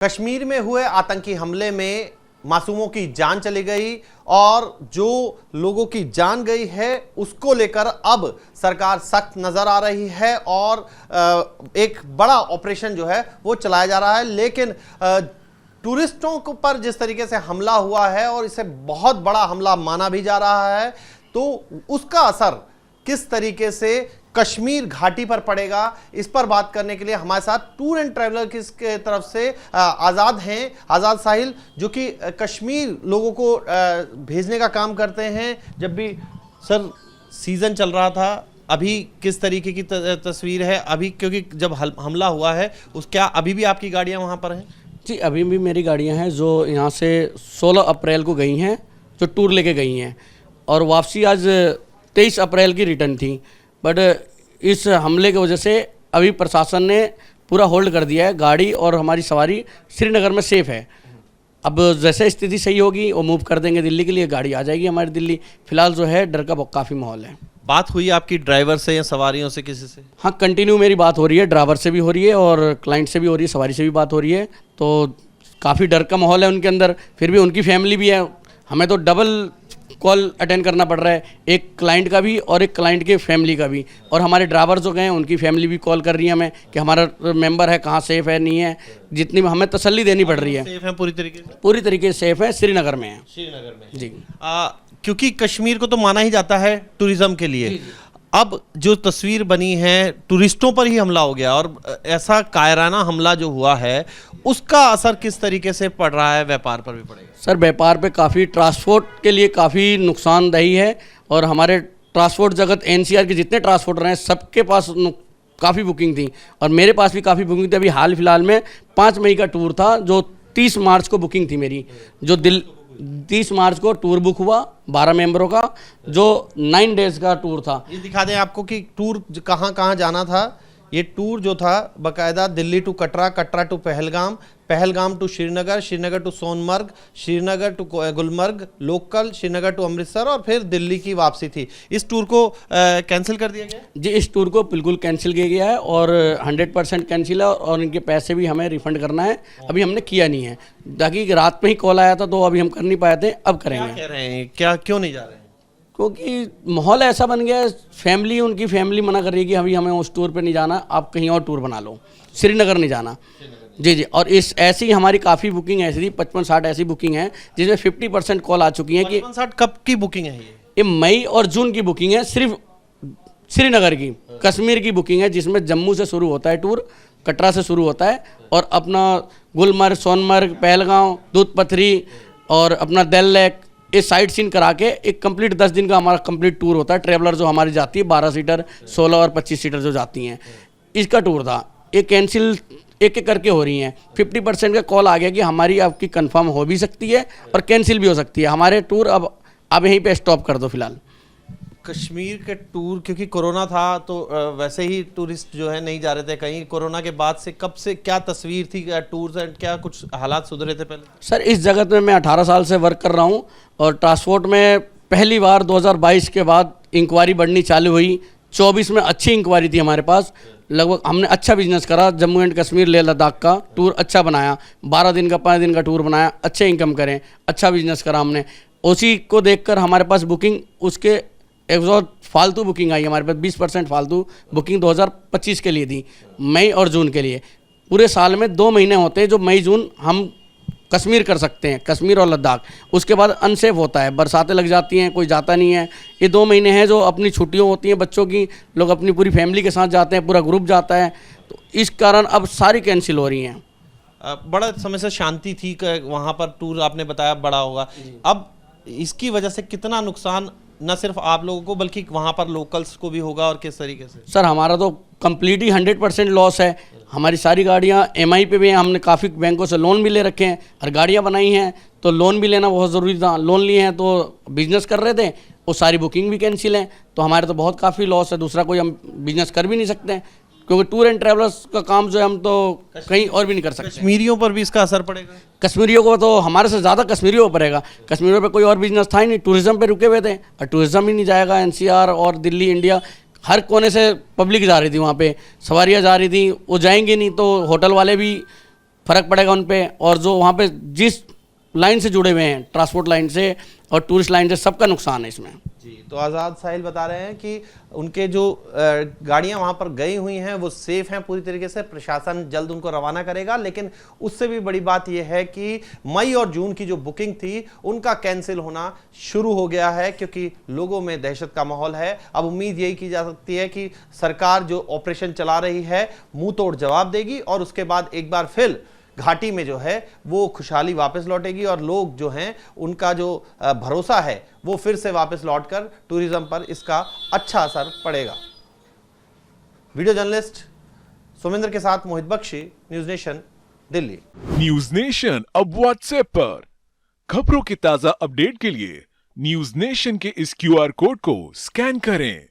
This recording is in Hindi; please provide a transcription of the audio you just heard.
कश्मीर में हुए आतंकी हमले में मासूमों की जान चली गई और जो लोगों की जान गई है उसको लेकर अब सरकार सख्त नजर आ रही है और एक बड़ा ऑपरेशन जो है वो चलाया जा रहा है। लेकिन टूरिस्टों पर जिस तरीके से हमला हुआ है और इसे बहुत बड़ा हमला माना भी जा रहा है, तो उसका असर किस तरीके से कश्मीर घाटी पर पड़ेगा, इस पर बात करने के लिए हमारे साथ टूर एंड ट्रैवलर की तरफ से आज़ाद हैं, आज़ाद साहिल, जो कि कश्मीर लोगों को भेजने का काम करते हैं। जब भी सर सीज़न चल रहा था, अभी किस तरीके की तस्वीर है अभी, क्योंकि जब हमला हुआ है उस क्या अभी भी आपकी गाड़ियां वहां पर हैं? जी, अभी भी मेरी गाड़ियां हैं जो यहाँ से 16 अप्रैल को गई हैं, जो टूर लेके गई हैं, और वापसी आज 23 अप्रैल की रिटर्न थी। बट इस हमले की वजह से अभी प्रशासन ने पूरा होल्ड कर दिया है। गाड़ी और हमारी सवारी श्रीनगर में सेफ़ है। अब जैसे स्थिति सही होगी वो मूव कर देंगे दिल्ली के लिए, गाड़ी आ जाएगी हमारी दिल्ली। फिलहाल जो है डर का काफ़ी माहौल है। बात हुई आपकी ड्राइवर से या सवारियों से, किसी से? हाँ, कंटिन्यू मेरी बात हो रही है, ड्राइवर से भी हो रही है और क्लाइंट से भी हो रही है, सवारी से भी बात हो रही है। तो काफ़ी डर का माहौल है उनके अंदर। फिर भी उनकी फैमिली भी है, हमें तो डबल कॉल अटेंड करना पड़ रहा है, एक क्लाइंट का भी और एक क्लाइंट के फैमिली का भी। और हमारे ड्राइवर जो गए हैं उनकी फैमिली भी कॉल कर रही है हमें कि हमारा मेंबर है, कहाँ सेफ़ है नहीं है, जितनी हमें तसल्ली देनी पड़ रही है। सेफ है पूरी तरीके से? पूरी तरीके से सेफ़ है, श्रीनगर में है। श्रीनगर में जी। क्योंकि कश्मीर को तो माना ही जाता है टूरिज्म के लिए। अब जो तस्वीर बनी है, टूरिस्टों पर ही हमला हो गया और ऐसा कायराना हमला जो हुआ है उसका असर किस तरीके से पड़ रहा है? व्यापार पर भी पड़ेगा? सर, व्यापार पे काफ़ी, ट्रांसपोर्ट के लिए काफ़ी नुकसानदेही है। और हमारे ट्रांसपोर्ट जगत एनसीआर के जितने ट्रांसपोर्टर हैं सबके पास काफ़ी बुकिंग थी और मेरे पास भी काफ़ी बुकिंग थी। अभी हाल फिलहाल में 5 मई का टूर था, जो 30 मार्च को बुकिंग थी मेरी, जो 30 मार्च को टूर बुक हुआ 12 मेंबरों का, जो 9 डेज का टूर था। ये दिखा दें आपको कि टूर कहाँ कहाँ जाना था। ये टूर जो था बाकायदा Delhi to Katra, Katra to Pahalgam, Pahalgam to Srinagar, Srinagar to Sonamarg, Srinagar to Gulmarg, local Srinagar to Amritsar और फिर दिल्ली की वापसी थी। इस टूर को कैंसिल कर दिया गया? जी, इस टूर को बिल्कुल कैंसिल किया गया है और 100% कैंसिल है और इनके पैसे भी हमें रिफंड करना है। अभी हमने किया नहीं है, ताकि रात में ही कॉल आया था तो अभी हम कर नहीं पाए थे, अब करेंगे। क्या कह रहे हैं, क्या क्यों नहीं जा रहे हैं? क्योंकि माहौल ऐसा बन गया है, फैमिली, उनकी फैमिली मना कर रही है कि अभी हमें उस टूर पे नहीं जाना, आप कहीं और टूर बना लो, श्रीनगर नहीं जाना। जी जी। और इस ऐसी हमारी काफ़ी बुकिंग ऐसी थी, 55-60 ऐसी बुकिंग है जिसमें 50% कॉल आ चुकी है कि 55-60 कब की बुकिंग है? ये मई और जून की बुकिंग है, सिर्फ श्रीनगर की। कश्मीर की बुकिंग है जिसमें जम्मू से शुरू होता है टूर, कटरा से शुरू होता है और अपना गुलमर्ग, सोनमर्ग, पहलगांव, दूध पथरी और अपना डल लेक, ये साइट सीन करा के एक कंप्लीट 10 दिन का हमारा कंप्लीट टूर होता है। ट्रेवलर जो हमारी जाती है 12 सीटर, 16 और 25 सीटर जो जाती हैं, इसका टूर था। ये कैंसिल एक एक करके हो रही हैं। 50% का कॉल आ गया कि हमारी आपकी कंफर्म हो भी सकती है और कैंसिल भी हो सकती है, हमारे टूर अब यहीं पे स्टॉप कर दो फिलहाल। कश्मीर के टूर, क्योंकि कोरोना था तो वैसे ही टूरिस्ट जो है नहीं जा रहे थे कहीं। कोरोना के बाद से कब से क्या तस्वीर थी टूर्स एंड क्या कुछ हालात सुधरे थे पहले? सर, इस जगत में मैं 18 साल से वर्क कर रहा हूँ और ट्रांसपोर्ट में पहली बार 2022 के बाद इंक्वायरी बढ़नी चालू हुई। 24 में अच्छी इंक्वायरी थी हमारे पास, लगभग हमने अच्छा बिजनेस करा। जम्मू एंड कश्मीर लेह लद्दाख का टूर अच्छा बनाया, 12 दिन का 5 दिन का टूर बनाया, अच्छे इनकम करें, अच्छा बिजनेस करा हमने। उसी को देखकर हमारे पास बुकिंग, उसके एक फालतू बुकिंग आई हमारे पास, 20% फालतू बुकिंग 2025 के लिए थी, मई और जून के लिए। पूरे साल में 2 महीने होते हैं जो मई जून हम कश्मीर कर सकते हैं, कश्मीर और लद्दाख। उसके बाद अनसेफ होता है, बरसातें लग जाती हैं, कोई जाता नहीं है। ये 2 महीने हैं जो अपनी छुट्टियां होती हैं बच्चों की, लोग अपनी पूरी फैमिली के साथ जाते हैं, पूरा ग्रुप जाता है, तो इस कारण अब सारी कैंसिल हो रही हैं। बड़ा समय से शांति थी वहाँ पर, टूर आपने बताया बड़ा होगा। अब इसकी वजह से कितना नुकसान न सिर्फ आप लोगों को बल्कि वहाँ पर लोकल्स को भी होगा और किस तरीके से? सर, हमारा तो कम्प्लीटली 100% लॉस है। हमारी सारी गाड़ियाँ एमआई पे भी हैं, हमने काफ़ी बैंकों से लोन भी ले रखे हैं और गाड़ियाँ बनाई हैं, तो लोन भी लेना बहुत ज़रूरी था। लोन लिए हैं तो बिजनेस कर रहे थे, वो सारी बुकिंग भी कैंसिल है, तो हमारे तो बहुत काफ़ी लॉस है। दूसरा कोई हम बिजनेस कर भी नहीं सकते हैं क्योंकि टूर एंड ट्रैवलर्स का काम जो है हम तो कहीं और भी नहीं कर सकते। कश्मीरियों पर भी इसका असर पड़ेगा? कश्मीरियों को तो हमारे से ज़्यादा कश्मीरियों को पड़ेगा। कश्मीरियों पे कोई और बिजनेस था ही नहीं, टूरिज्म पे रुके हुए थे और टूरिज्म ही नहीं जाएगा। एनसीआर और दिल्ली, इंडिया, हर कोने से पब्लिक जा रही थी, वहाँ पे सवारियाँ जा रही थी, वो जाएंगी नहीं तो होटल वाले भी फ़र्क पड़ेगा उन पे, और जो वहाँ पे जिस लाइन से जुड़े हुए हैं, ट्रांसपोर्ट लाइन से और टूरिस्ट लाइन से, सबका नुकसान है इसमें। जी, तो आज़ाद साहिल बता रहे हैं कि उनके जो गाड़ियां वहां पर गई हुई हैं वो सेफ हैं पूरी तरीके से, प्रशासन जल्द उनको रवाना करेगा। लेकिन उससे भी बड़ी बात यह है कि मई और जून की जो बुकिंग थी उनका कैंसिल होना शुरू हो गया है, क्योंकि लोगों में दहशत का माहौल है। अब उम्मीद यही की जा सकती है कि सरकार जो ऑपरेशन चला रही है मुंह तोड़ जवाब देगी और उसके बाद एक बार फिर घाटी में जो है वो खुशहाली वापस लौटेगी और लोग जो हैं उनका जो भरोसा है वो फिर से वापस लौटकर टूरिज्म पर इसका अच्छा असर पड़ेगा। वीडियो जर्नलिस्ट सुमेंद्र के साथ Mohit Bakhshi, News Nation, Delhi. News Nation अब व्हाट्सएप पर खबरों के ताजा अपडेट के लिए न्यूज नेशन के इस QR कोड को स्कैन करें।